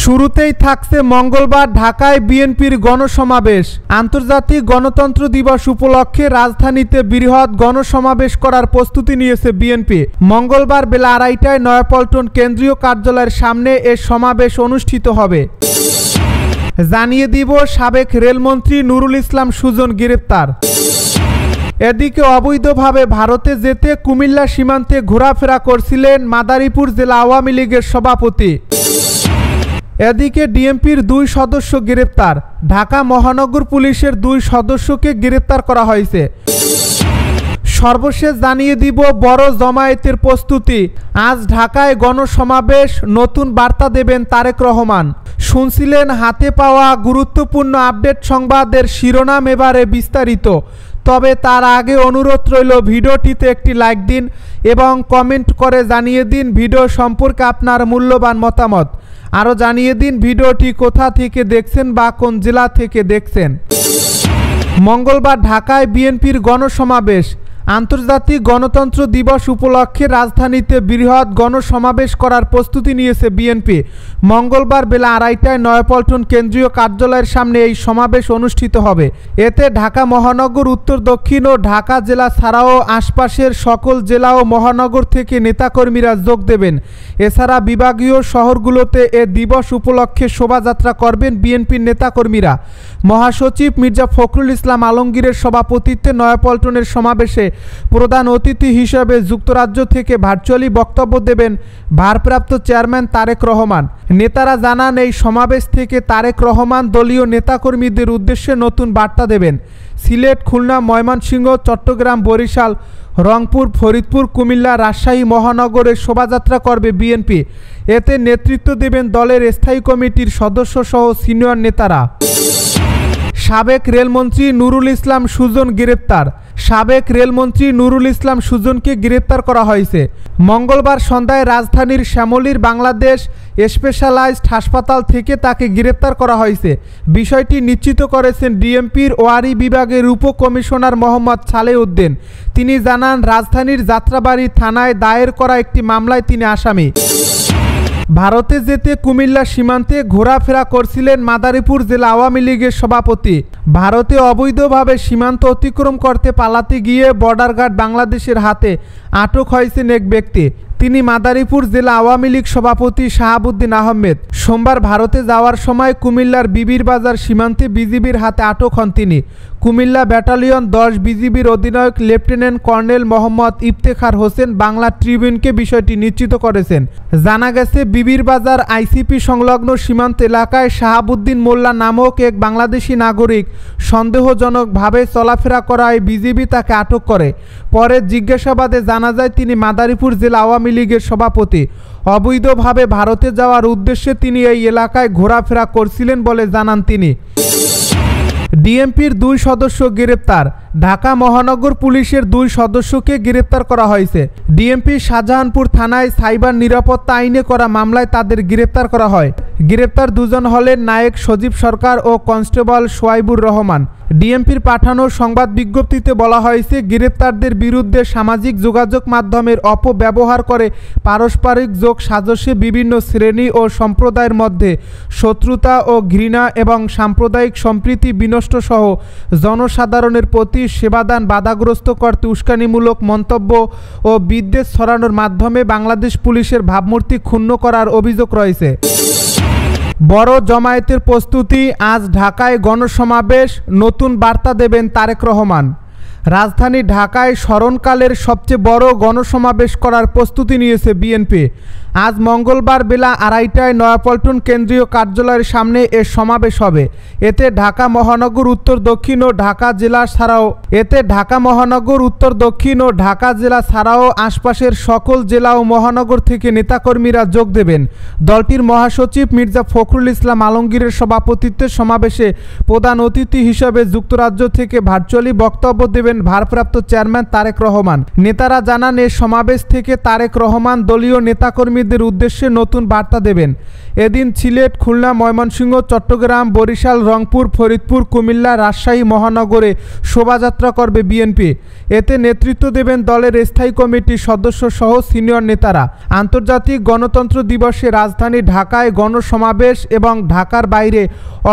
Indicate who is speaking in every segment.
Speaker 1: শুরুতেই থাকছে মঙ্গলবার ঢাকায় বিএনপির গণসমাবেশ। আন্তর্জাতিক গণতন্ত্র দিবস উপলক্ষে রাজধানীতে বৃহৎ গণসমাবেশ করার প্রস্তুতি নিয়েছে বিএনপি। মঙ্গলবার বেলা 2:30টায় নয়াপল্টন কেন্দ্রীয় কার্যালয়ের সামনে এ সমাবেশ অনুষ্ঠিত হবে। জানিয়ে দিব, সাবেক রেলমন্ত্রী নুরুল ইসলাম সুজন গ্রেপ্তার। এদিকে অবৈধভাবে ভারতে যেতে কুমিল্লা সীমান্তে ঘোরাফেরা করছিলেন মাদারীপুর জেলা আওয়ামী লীগের সভাপতি। এদিকে ডিএমপির 2 সদস্য গ্রেপ্তার। ঢাকা মহানগর পুলিশের 2 সদস্যকে গ্রেপ্তার করা হয়েছে। সর্বশেষ জানিয়ে দিব, বড় জমায়েতের প্রস্তুতি। আজ ঢাকায় গণসমাবেশ, নতুন বার্তা দেবেন তারেক রহমান। শুনছিলেন হাতে পাওয়া গুরুত্বপূর্ণ আপডেট সংবাদের শিরোনাম, এবারে বিস্তারিত। তবে তার আগে অনুরোধ রইল, ভিডিওটিতে একটি লাইক দিন এবং কমেন্ট করে জানিয়ে দিন ভিডিও সম্পর্কে আপনার মূল্যবান মতামত। আরও জানিয়ে দিন ভিডিওটি কোথা থেকে দেখছেন বা কোন জেলা থেকে দেখছেন। মঙ্গলবার ঢাকায় বিএনপির গণসমাবেশ। আন্তর্জাতিক গণতন্ত্র দিবস উপলক্ষে রাজধানীতে বৃহৎ গণসমাবেশ করার প্রস্তুতি নিয়েছে বিএনপি। মঙ্গলবার বেলা 2:30টায় নয়াপল্টন কেন্দ্রীয় কার্যালয়ের সামনে এই সমাবেশ অনুষ্ঠিত হবে। এতে ঢাকা মহানগর, উত্তর, দক্ষিণ ও ঢাকা জেলা ছাড়াও আশপাশের সকল জেলা ও মহানগর থেকে নেতাকর্মীরা যোগ দেবেন। এছাড়া বিভাগীয় শহরগুলোতে এ দিবস উপলক্ষে শোভাযাত্রা করবেন বিএনপির নেতাকর্মীরা। মহাসচিব মির্জা ফখরুল ইসলাম আলমগীরের সভাপতিত্বে নয়াপল্টনের সমাবেশে প্রধান অতিথি হিসেবে যুক্তরাজ্য থেকে ভার্চুয়ালি বক্তব্য দেবেন ভারপ্রাপ্ত চেয়ারম্যান তারেক রহমান। নেতারা জানান, এই সমাবেশ থেকে তারেক রহমান দলীয় নেতাকর্মীদের উদ্দেশ্যে নতুন বার্তা দেবেন। সিলেট, খুলনা, ময়মনসিংহ, চট্টগ্রাম, বরিশাল, রংপুর, ফরিদপুর, কুমিল্লা, রাজশাহী মহানগরে শোভাযাত্রা করবে বিএনপি। এতে নেতৃত্ব দেবেন দলের স্থায়ী কমিটির সদস্যসহ সিনিয়র নেতারা। সাবেক রেলমন্ত্রী নুরুল ইসলাম সুজন গ্রেপ্তার। সাবেক রেলমন্ত্রী নুরুল ইসলাম সুজনকে গ্রেপ্তার করা হয়েছে। মঙ্গলবার সন্ধ্যায় রাজধানীর শ্যামলীর বাংলাদেশ স্পেশালাইজড হাসপাতাল থেকে তাকে গ্রেপ্তার করা হয়েছে। বিষয়টি নিশ্চিত করেছেন ডিএমপির ওয়ারী বিভাগের উপকমিশনার মোহাম্মদ সালেহ উদ্দিন। তিনি জানান, রাজধানীর যাত্রাবাড়ি থানায় দায়ের করা একটি মামলায় তিনি আসামি। ভারতে যেতে কুমিল্লা সীমান্তে ঘোরাফেরা করছিলেন মাদারীপুর জেলা আওয়ামী লীগের সভাপতি। ভারতে অবৈধভাবে সীমান্ত অতিক্রম করতে পালাতে গিয়ে বর্ডার গার্ড বাংলাদেশের হাতে আটক হয়েছেন এক ব্যক্তি। তিনি মাদারীপুর জেলা আওয়ামী লীগ সভাপতি শাহাবুদ্দিন আহমেদ। সোমবার ভারতে যাওয়ার সময় কুমিল্লার বিবির বাজার সীমান্তে বিজিবির হাতে আটক হন তিনি। কুমিল্লা ব্যাটালিয়ন 10 বিজিবির অধিনায়ক লেফটেন্যান্ট কর্নেল মোহাম্মদ ইফতেখার হোসেন বাংলা ট্রিবিউনকে বিষয়টি নিশ্চিত করেছেন। জানা গেছে, বিবির বাজার আইসিপি সংলগ্ন সীমান্ত এলাকায় শাহাবুদ্দিন মোল্লা নামক এক বাংলাদেশি নাগরিক সন্দেহজনকভাবে চলাফেরা করায় বিজিবি তাকে আটক করে। পরে জিজ্ঞাসাবাদে জানা যায়, তিনি মাদারীপুর জেলা আওয়ামী লীগের সভাপতি। অবৈধভাবে ভারতে যাওয়ার উদ্দেশ্যে তিনি এই এলাকায় ঘোরাফেরা করছিলেন বলে জানান তিনি। ডিএমপির 2 সদস্য গ্রেপ্তার। ঢাকা মহানগর পুলিশের 2 সদস্যকে গ্রেপ্তার করা হয়েছে। ডিএমপি শাহজাহানপুর থানায় সাইবার নিরাপত্তা আইনে করা মামলায় তাদের গ্রেপ্তার করা হয়। গ্রেপ্তার 2 জন হলেন নায়েক সজীব সরকার ও কনস্টেবল সোয়াইবুর রহমান। ডিএমপির পাঠানো সংবাদ বিজ্ঞপ্তিতে বলা হয়েছে, গ্রেপ্তারদের বিরুদ্ধে সামাজিক যোগাযোগ মাধ্যমের অপব্যবহার করে পারস্পরিক যোগ সাজসে বিভিন্ন শ্রেণী ও সম্প্রদায়ের মধ্যে শত্রুতা ও ঘৃণা এবং সাম্প্রদায়িক সম্প্রীতি বিনষ্ট সহ জনসাধারণের প্রতি সেবাদান বাধাগ্রস্ত করতে উস্কানিমূলক মন্তব্য ও বিদ্বেষ ছড়ানোর মাধ্যমে বাংলাদেশ পুলিশের ভাবমূর্তি ক্ষুণ্ণ করার অভিযোগ রয়েছে। বড় জমায়েতের প্রস্তুতি। আজ ঢাকায় গণসমাবেশ, নতুন বার্তা দেবেন তারেক রহমান। রাজধানী ঢাকায় স্মরণকালের সবচেয়ে বড় গণসমাবেশ করার প্রস্তুতি নিয়েছে বিএনপি। আজ মঙ্গলবার বেলা 2:30টায় নয়াপল্টন কেন্দ্রীয় কার্যালয়ের সামনে এ সমাবেশ হবে। এতে ঢাকা মহানগর, উত্তর, দক্ষিণ ও ঢাকা জেলা ছাড়াও আশপাশের সকল জেলা ও মহানগর থেকে নেতাকর্মীরা যোগ দেবেন। দলটির মহাসচিব মির্জা ফখরুল ইসলাম আলমগীরের সভাপতিত্বে সমাবেশে প্রধান অতিথি হিসেবে যুক্তরাজ্য থেকে ভার্চুয়ালি বক্তব্য দেবেন করবেন ভারপ্রাপ্ত চেয়ারম্যান তারেক রহমান। নেতারা জানান, এই সমাবেশ থেকে তারেক রহমান দলীয় নেতাকর্মীদের উদ্দেশ্যে নতুন বার্তা দেবেন। এদিন সিলেট, খুলনা, ময়মনসিংহ, চট্টগ্রাম, বরিশাল, রংপুর, ফরিদপুর, কুমিল্লা, রাজশাহী মহানগরে শোভাযাত্রা করবে বিএনপি। এতে নেতৃত্ব দেবেন দলের স্থায়ী কমিটির সদস্য সহ সিনিয়র নেতারা। আন্তর্জাতিক গণতন্ত্র দিবসে রাজধানী ঢাকায় গণসমাবেশ এবং ঢাকার বাইরে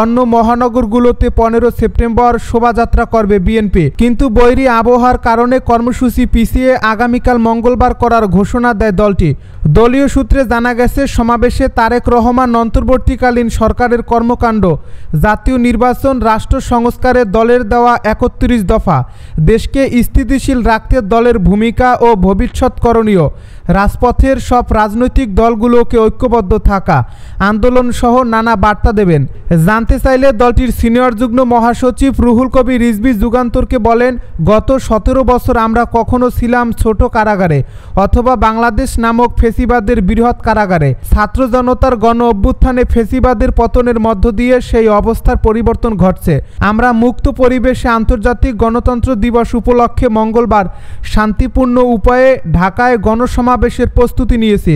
Speaker 1: অন্য মহানগরগুলোতে 15 সেপ্টেম্বর শোভাযাত্রা করবে বিএনপি। কিন্তু বৈরী আবহাওয়ার কারণে কর্মসূচি পিছিয়ে আগামীকাল মঙ্গলবার করার ঘোষণা দেয় দলটি। দলীয় সূত্রে জানা গেছে, সমাবেশে তারেক রহমান অন্তর্বর্তীকালীন সরকারের কর্মকাণ্ড, জাতীয় নির্বাচন, রাষ্ট্র সংস্কারে দলের দেওয়া 31 দফা, দেশকে স্থিতিশীল রাখতে দলের ভূমিকা ও ভবিষ্যৎ করণীয়, রাজপথের সব রাজনৈতিক দলগুলোকে ঐক্যবদ্ধ থাকা, আন্দোলন সহ নানা বার্তা দেবেন। জানতে চাইলে দলটির সিনিয়র যুগ্ম মহাসচিব রুহুল কবির রিজভী যুগান্তরকে বলেন, গত 17 বছর আমরা কখনো ছিলাম ছোট কারাগারে অথবা বাংলাদেশ নামক ফেসিবাদের বৃহৎ কারাগারে। ছাত্র জনতার গণ অভ্যুত্থানে ফেসিবাদের পতনের মধ্য দিয়ে সেই অবস্থার পরিবর্তন ঘটছে। আমরা মুক্ত পরিবেশে আন্তর্জাতিক গণতন্ত্র দিবস উপলক্ষে মঙ্গলবার শান্তিপূর্ণ উপায়ে ঢাকায় গণসমাবেশের প্রস্তুতি নিয়েছি।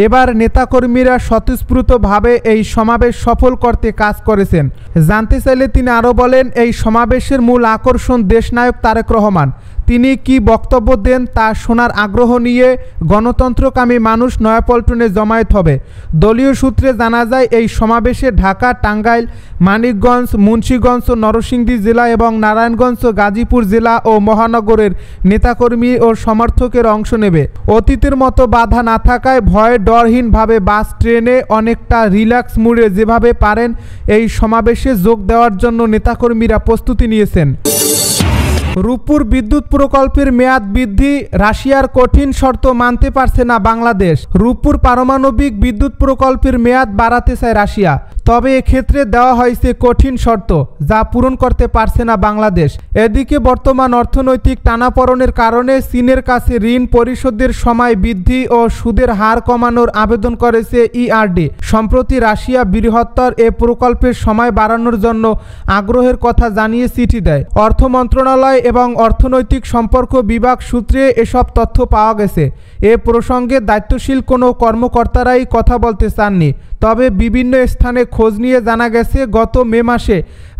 Speaker 1: এবার নেতাকর্মীরা স্বতঃস্ফূর্তভাবে এই সমাবেশ সফল করতে কাজ করেছেন। জানতে চাইলে তিনি আরও বলেন, এই সমাবেশের মূল আকর্ষণ দেশনায়ক তারেক রহমান। তিনি কি বক্তব্য দেন তা শোনার আগ্রহ নিয়ে গণতন্ত্রকামী মানুষ নয়াপল্টনে জমায়েত হবে। দলীয় সূত্রে জানা যায়, এই সমাবেশে ঢাকা, টাঙ্গাইল, মানিকগঞ্জ, মুন্সিগঞ্জ ও নরসিংদী জেলা এবং নারায়ণগঞ্জ ও গাজীপুর জেলা ও মহানগরের নেতাকর্মী ও সমর্থকের অংশ নেবে। অতীতের মতো বাধা না থাকায় ভয়ে ডরহীনভাবে বাস, ট্রেনে অনেকটা রিল্যাক্স মুডে যেভাবে পারেন এই সমাবেশে যোগ দেওয়ার জন্য নেতাকর্মীরা প্রস্তুতি নিয়েছেন। রূপপুর বিদ্যুৎ প্রকল্পের মেয়াদ বৃদ্ধি, রাশিয়ার কঠিন শর্ত মানতে পারছে না বাংলাদেশ। রূপপুর পারমাণবিক বিদ্যুৎ প্রকল্পের মেয়াদ বাড়াতে চায় রাশিয়া, তবে এক্ষেত্রে দেওয়া হয়েছে কঠিন শর্ত, যা পূরণ করতে পারছে না বাংলাদেশ। এদিকে বর্তমান অর্থনৈতিক টানাপোড়েনের কারণে চীনের কাছে ঋণ পরিশোধের সময় বৃদ্ধি ও সুদের হার কমানোর আবেদন করেছে ইআরডি। সম্প্রতি রাশিয়া বৃহত্তর এ প্রকল্পের সময় বাড়ানোর জন্য আগ্রহের কথা জানিয়ে চিঠি দেয়। অর্থ মন্ত্রণালয় এবং অর্থনৈতিক সম্পর্ক বিভাগ সূত্রে এসব তথ্য পাওয়া গেছে। এ প্রসঙ্গে দায়িত্বশীল কোনো কর্মকর্তারাই কথা বলতে চাননি। তবে বিভিন্ন স্থানে খোঁজ নিয়ে জানা গেছে, গত মে মাসে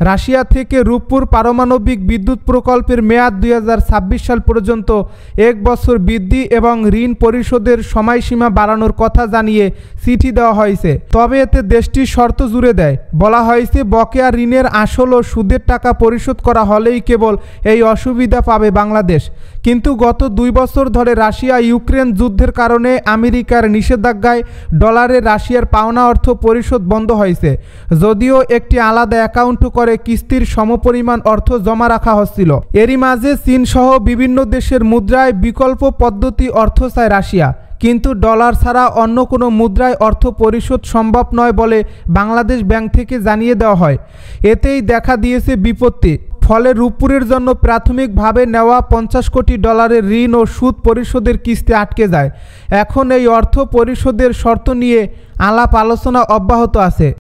Speaker 1: রাশিয়া থেকে রূপপুর পারমাণবিক বিদ্যুৎ প্রকল্পের মেয়াদ 2026 সাল পর্যন্ত 1 বছর বৃদ্ধি এবং ঋণ পরিশোধের সময়সীমা বাড়ানোর কথা জানিয়ে চিঠি দেওয়া হয়েছে। তবে এতে দেশটির শর্ত জুড়ে দেয়। বলা হয়েছে, বকেয়া ঋণের আসল ও সুদের টাকা পরিশোধ করা হলেই কেবল এই অসুবিধা পাবে বাংলাদেশ। কিন্তু গত 2 বছর ধরে রাশিয়া ইউক্রেন যুদ্ধের কারণে আমেরিকার নিষেধাজ্ঞায় ডলারে রাশিয়ার পাওনা অর্থ পরিশোধ বন্ধ হয়েছে। যদিও একটি আলাদা অ্যাকাউন্ট করে কিস্তির সমপরিমাণ অর্থ জমা রাখা হচ্ছিল। এরই মাঝে চীন সহ বিভিন্ন দেশের মুদ্রায় বিকল্প পদ্ধতি অর্থ চায় রাশিয়া, কিন্তু ডলার ছাড়া অন্য কোনো মুদ্রায় অর্থ পরিশোধ সম্ভব নয় বলে বাংলাদেশ ব্যাংক থেকে জানিয়ে দেওয়া হয়। এতেই দেখা দিয়েছে বিপত্তি। ফলে রূপপুরের জন্য প্রাথমিকভাবে নেওয়া 50 কোটি ডলারের ঋণ ও সুদ পরিশোধের কিস্তি আটকে যায়। এখন এই অর্থ পরিশোধের শর্ত নিয়ে আলাপ আলোচনা অব্যাহত আছে।